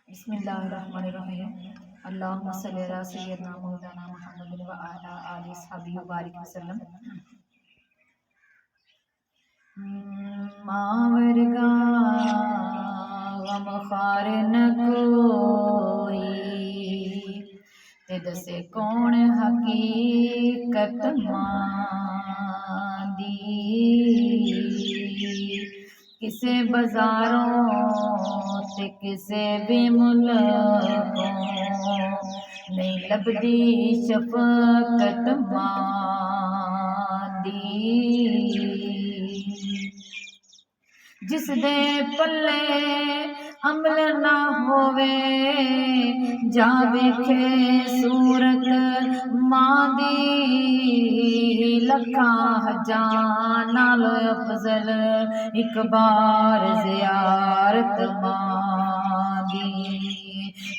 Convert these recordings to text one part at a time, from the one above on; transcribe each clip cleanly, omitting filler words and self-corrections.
बिस्मिल्लाहिर्रहमानिर्रहीम। अल्लाहुम्मा सल्लि अला सय्यिदिना मौलाना मुहम्मदिन व अला आलिहि वसहबिहि व बारिक वसल्लम। मावरगा गमखार न कोई, ते दसे कौन हकीकत मां दी। किसे बाजारों ते किसे भी मुल्कों नहीं लभदी शफकत मां दी। जिस दे पल्ले अमल ना होवे जा वेखे सूरत मां दी। लखा हजां नालों अफजल एक बार ज़ियारत मां दी।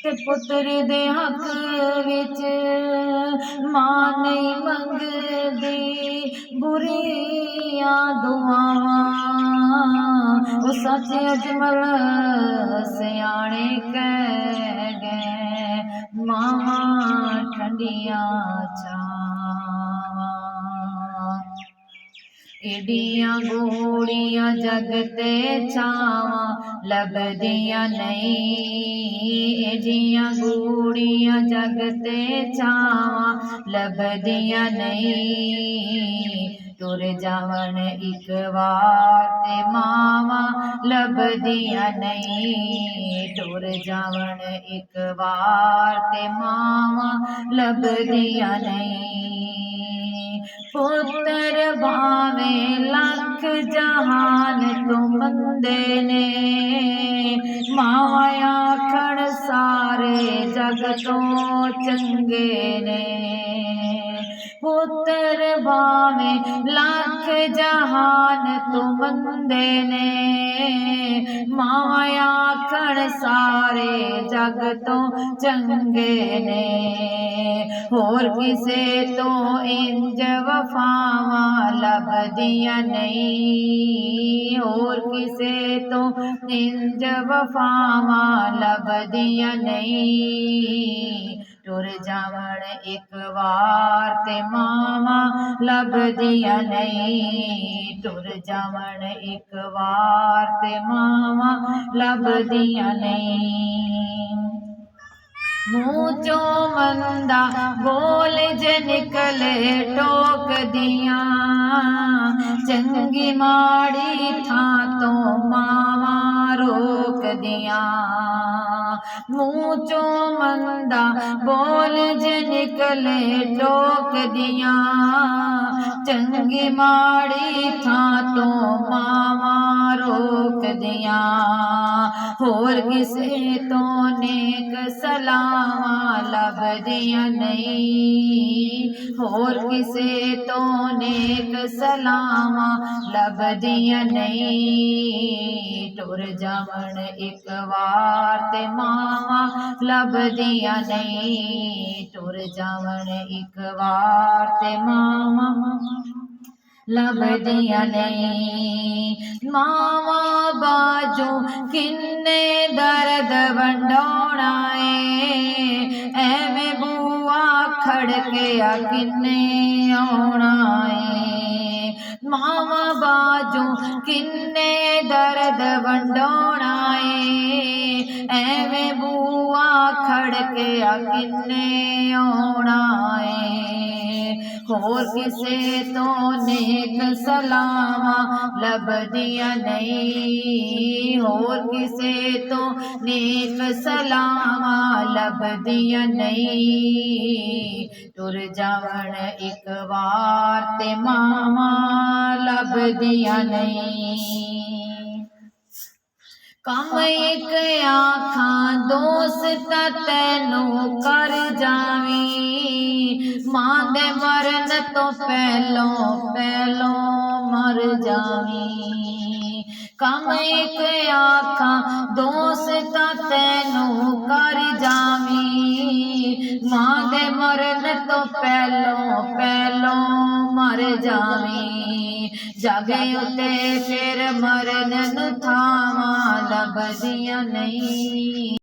ते पुत्र दे हक विच मां नहीं मंगदी बुरियां दुआवां। ओ सच अजमल सियाणे कह गए मावां ठंडियां छावां। एडियां गोड़ियां जगते छावां लभदियां नहीं। एडियां गोड़ियां जगते छावां लभदियां नहीं। टुर जावन एक बार ते मावां लभदियां नहीं। टुर जावन एक बार ते मावां लभदियां नहीं। पुत्र भावे लख जहान तो मंदे ने मावां आखण सारे जग तो चंगे ने। पुत्र भावे लख जहान तो मंदे ने मावां आखण सारे जग तो चंगे ने। होर किसे तो इंज वफावां लभदियां नहीं। होर किसे तो इंज वफावां लभदियां नहीं। टुर जावण एक बार ते मावां लभदियां नहीं। टुर जावण एक बार ते मावां लभदियां नहीं। मुँह चो मंदा बोल जे निकले टोक दियां चंगी माड़ी थां तो मावां रोक दियां। मुँह चो मंदा बोल जे निकले टोक दियां चंगी माड़ी थां तो मावां रोक दियां। होर किसे तो नेक सलावां लभदियां नहीं। होर किसे तो नेक सलावां लभदियां नहीं। टुर जावण एक बार ते मावां लभदियां नहीं। टुर जावण एक बार ते मावां लभदियां नहीं। मावां बाजू किन्ने दर्द वंडोना एवें बुआ खड़किया किन्ने आउणा मावां बाजू किन्ने दर्द वंडोना एवें बुआ खड़किया किन्ने आउणा। होर किसे तो नेक सलावां लभदियां नहीं। होर किसे तो नेक सलावां लभदियां नहीं। टुर जावण एक बार ते मावां लभदियां नहीं। कम एक आखां दोस्त तैनू कर जावी मां दे मरन तो पहलों मर जावी। कम एक आखां दोस्त तैनू कर जावी मां दे मरन तो पहलों मर जावी। जागे उते फिर मरन नूं थावां लभदियां नहीं।